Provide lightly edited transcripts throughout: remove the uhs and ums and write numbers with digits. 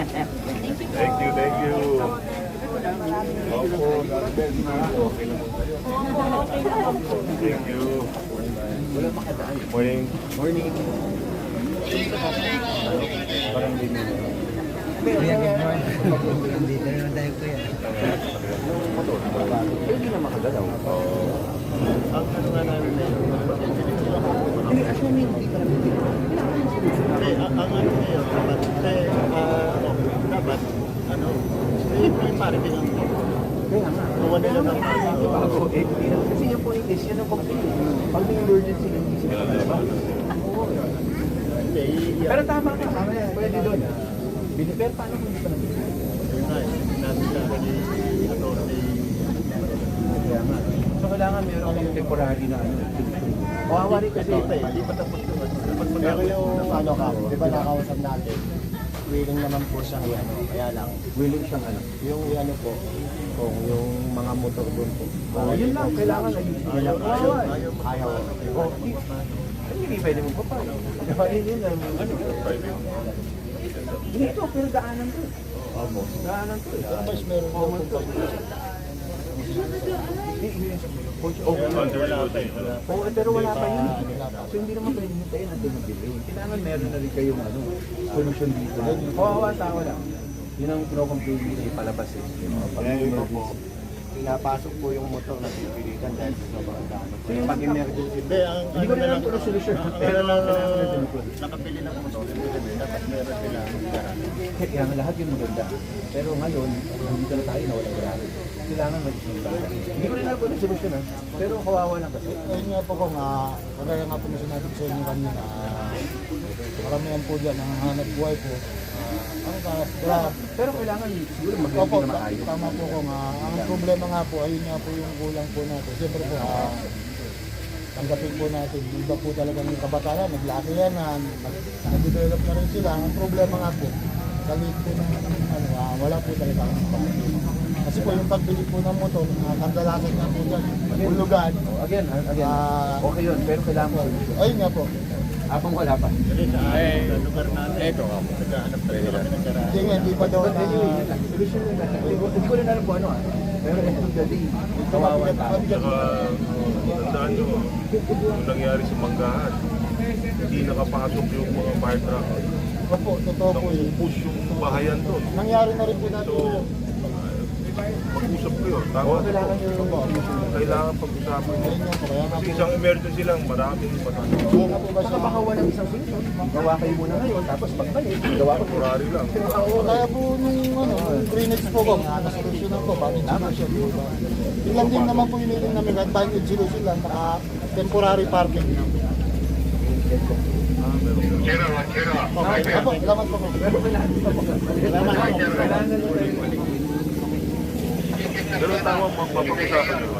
Thank you, thank you. Opo, God bless na. Okay naman kayo. Thank you. Morning. Morning. Parang hindi nila. Kuya, good morning. Dito naman tayo, kuya. Hindi na makagalaw. Ang ano nga namin na yun, Hindi, actually, hindi pa namin dito. ang ano ngayon, dapat, yung pare din Kaya nga. kuha nila ng Bago, kasi yung point is, yun ang complaint. Pag may emergency, hindi sila lalabas. Hindi, Pero tama ka, mamaya, pwede doon. Pero paano kung hindi pa natin? yun na, natin siya ni attorney. Kaya nga. So, kailangan meron kang temporary na ano. Kawawa rin kasi. Hindi pa tapos yung dapat Pero yung ano ka, di ba nakausap natin, willing naman po siyang ano, kaya lang, Willing siyang ano. yung ano po, kung yung mga motor doon po. Yun lang, kailangan ayusin. ayaw. Ayaw. Oh, hindi pwede mo pa pa. Yun lang. Hindi ito, pero daanan to. Daanan to. Mas meron daw po pa. Oo, pero wala pa yun. So hindi naman pwede hintayin natin mag-delay. Kailangan meron na rin kayong ano, solution dito. Kawawa ang tao lang. Yun ang kinocomplain nila palabas eh. Pag Kaya ito po, pinapasok po yung motor na pipilitan dahil sa sobrang dami. Kaya pag emergency, Hindi, ang Hindi ko na lang ito solution. Pero lang nakapili ng motor, dapat meron sila. kaya nga lahat yung maganda. Pero ngayon, hindi na tayo na walang grabe. Kailangan mag-isip tayo. Hindi ko rin alam kung ano solusyon ha. Pero kawawa lang kasi. Ayun nga po ko nga, kagaya nga po na sinabi ko sa inyo kanina, maramihan po dyan ang hanap buhay po. Ang grab. Pero kailangan siguro Opo, mag-isip na maayos. tama po ko nga. Ang problema nga po, ayun nga po yung kulang po natin. Siyempre po, tanggapin po natin. Yung iba po talaga ng kabataan, naglaki yan, nag-develop na rin sila. Ang problema nga po, kalit po ng wala po talaga ang pagpapili. Kasi po yung pagbili po ng motor, kandalasan nga po dyan, hulugan. Again, okay yun. Pero kailangan mo solusyon. Ayun nga po. Habang wala pa. Ito nga po. Hindi nga, hindi pa daw But anyway, yun lang. Solusyon yun lang. Hindi ko rin alam kung ano ha. Pero end of the day, kawawa ang tao. Saka, tandaan nyo, yung nangyari sa Manggahan, hindi nakapasok yung mga fire truck. Opo, totoo po yun. Push yung bahayan doon. Nangyari na rin po natin. So, mag-usap kayo. Tama. Kailangan yung Kailangan pag-usapan nyo. Ayun nga po, kaya nga Kasi po. isang emergency lang, maraming patano. Kaya nga po ba Saka siya? baka walang isang solusyon. Gawa kayo muna ngayon, tapos pagbalik, gawa ko po. Temporary lang. Kaya po nung nung drainage po ko, nasolusyonan ko, bakit solution, di ba? Yun lang din naman po yun namin, kahit bakit solution lang, temporary parking. Okay, apo, salamat po. Pero tama, magpapag-usapan nyo.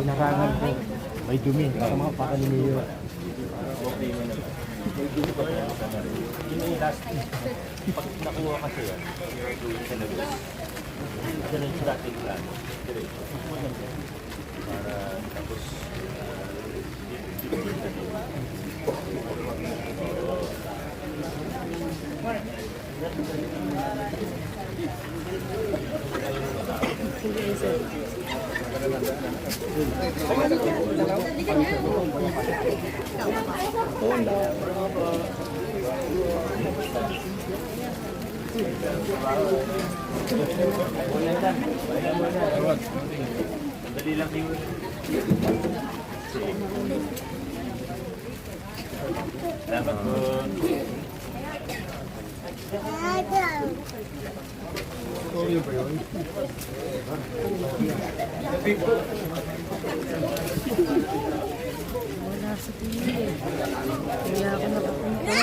Narangan ko. May dumi sa mga pakaniniyo. Pag nakuha kasi yan, gawin sa labas. Ganun yung dating plano. Diretso. Para tapos dali lang yung dapat po. Wala sa tingin. Kaya ako nakapunta.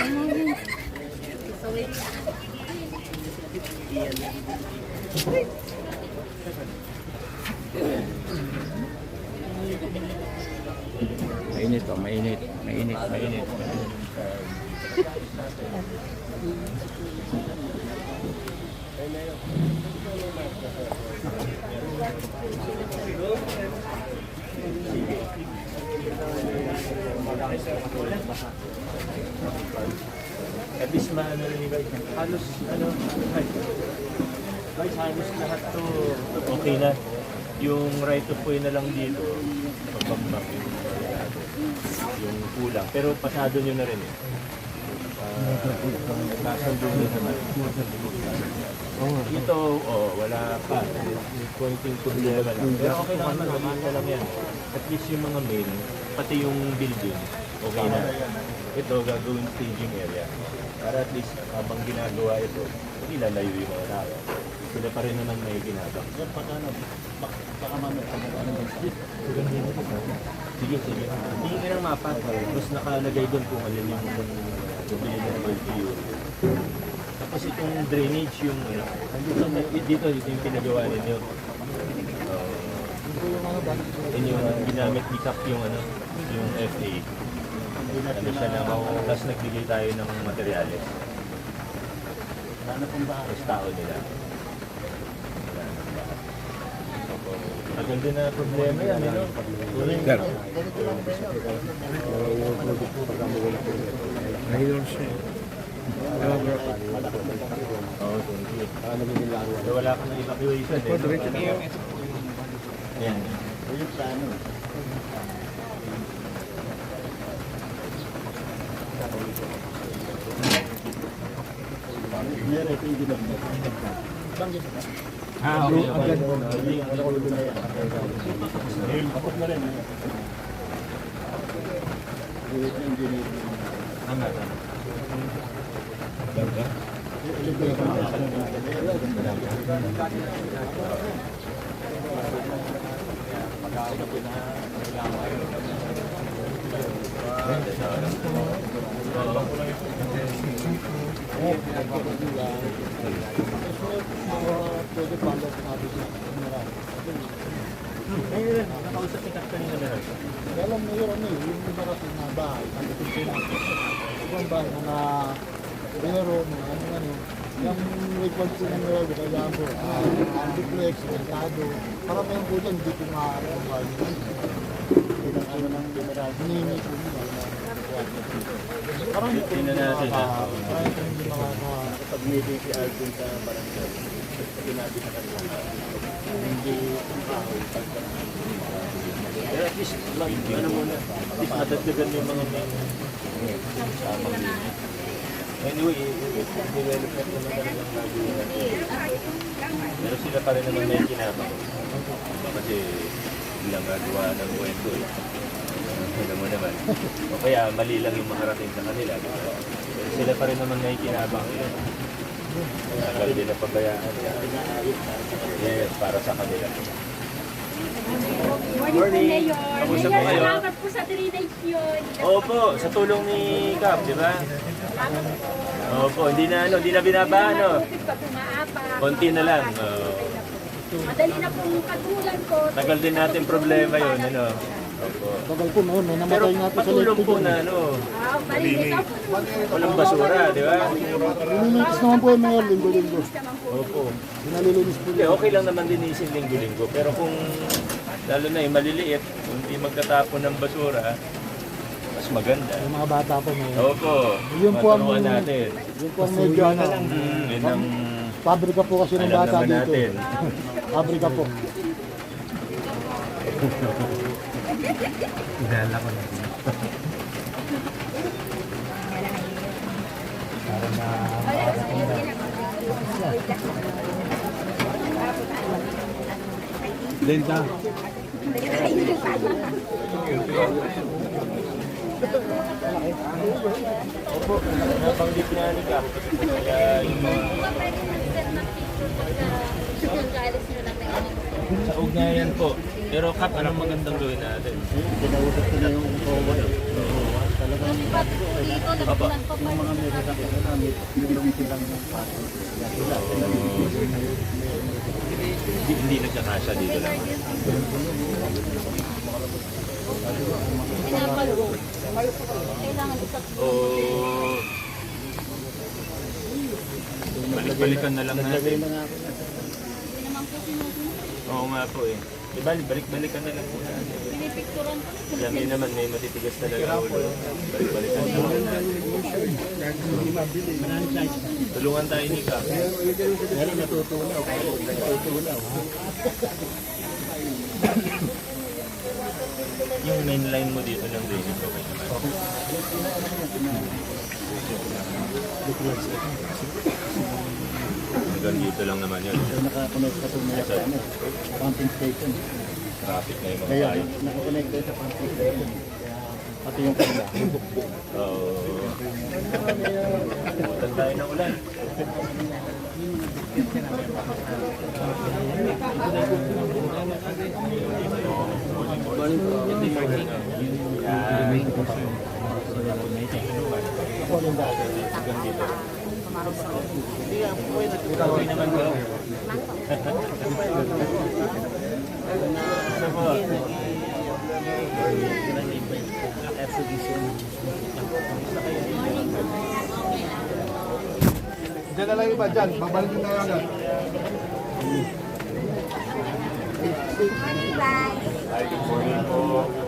Mainit po, mainit. Mainit, mainit. Sige. At least maano rin yung guys. Halos, guys, halos lahat to okay na. Yung right of way na lang dito, pagbambak yung kulang. Pero pasado nyo na rin eh. Nagkasundo nyo naman. Ito, wala pa. Konting problema lang. Pero okay lang naman, maliit lang yan. At least yung mga main, pati yung building, okay na. Ito, gagawin staging area. Para at least habang ginagawa ito, ilalayo yung mga tao. Sila pa rin naman may ginagawa. Sige. Tingin ka ng mapa. Tapos nakalagay doon kung alin yung bumili ng LTU. Tapos itong drainage yung dito yung pinagawa ninyo. Yun yung ginamit ni Cap yung yung FA. Ano siya na tapos nagbigay tayo ng materyales. Tapos tao nila. Tagal din na problema yan, no? So, wala ka ng evacuation, eh. Yan. Nakausap ni Cap kanina na rin. Alam mo yun, yung iba kasi na bahay, ibang bahay na pero yung record ko ng road, kailangan po, duplex, mercado, para may po dyan, hindi ko maaari ang bahay nyo. Hinimik ko nila. Parang hindi Tingnan natin, ha? Parang hindi makaka... Pag may DPR dun sa barangay, sinabi sa kanila, hindi ang kahoy Pero at least, ano muna, at least madagdagan yung mga main samang unit. Anyway, development naman talagang gagawin natin. Pero sila pa rin naman may kinabang. Kasi bilang gagawa ng kwento eh. Alam mo naman. O kaya mali lang yung makarating sa kanila. Pero sila pa rin naman may kinabang. Tagal din na pabayaan. Yes, para sa kanila. Morning, Kamusta po kayo? Salamat po sa drainage yun. Opo, sa tulong ni Cap, di ba? Opo, hindi na binaba, no? Tubig pa pumaapa. Konti na lang. Madali na pong patulan ko. Tagal din natin problema yun, ano? Opo. Bagal po noon, may Pero namatay nga po sa patulong electric. po na, ano, Malinis ako. walang basura, di ba? Nililinis naman po yung mga linggo-linggo. Opo. Nalilinis po Hindi, okay lang naman din isin linggo-linggo. Pero kung, lalo na yung maliliit, kung hindi magtatapon ng basura, mas maganda. yung mga bata po may... Opo, Yun po ang- maturuan natin. Yun po ang medyo ano, Yun ang pabrika po kasi ng alam bata naman dito. natin. Pabrika po. Linda. Opo, nabanggit nga ni Cap. Kaya yung sa ugnayan po. Pero Cap, anong magandang gawin natin? Kinausap ko na yung COA eh. Talagang Opo. yung mga may gamit, yung silang paso. Hindi nagkakasya dito lang. O balik-balikan na lang natin. Oo nga po eh. Balik-balikan na lang po natin. pinipicturan ko. Alam niyo naman, may matitigas talaga ulo. Balik-balikan naman natin. Tulungan tayo ni Kap. Pero natutunaw. Yung main line mo dito ng drainage, okay naman. Hanggang dito lang naman yun. Nakakonect pa po nila sa ano, pumping station. Traffic na yung mga Kaya tayo. nakakonect sa pumping station. Kaya pati yung kanila. Butan tayo ng ulan. Hanggang dito. Okay naman ko. Ano po? Diyan na lang iba, dyan. Babalikin tayo agad. Ay, good morning po.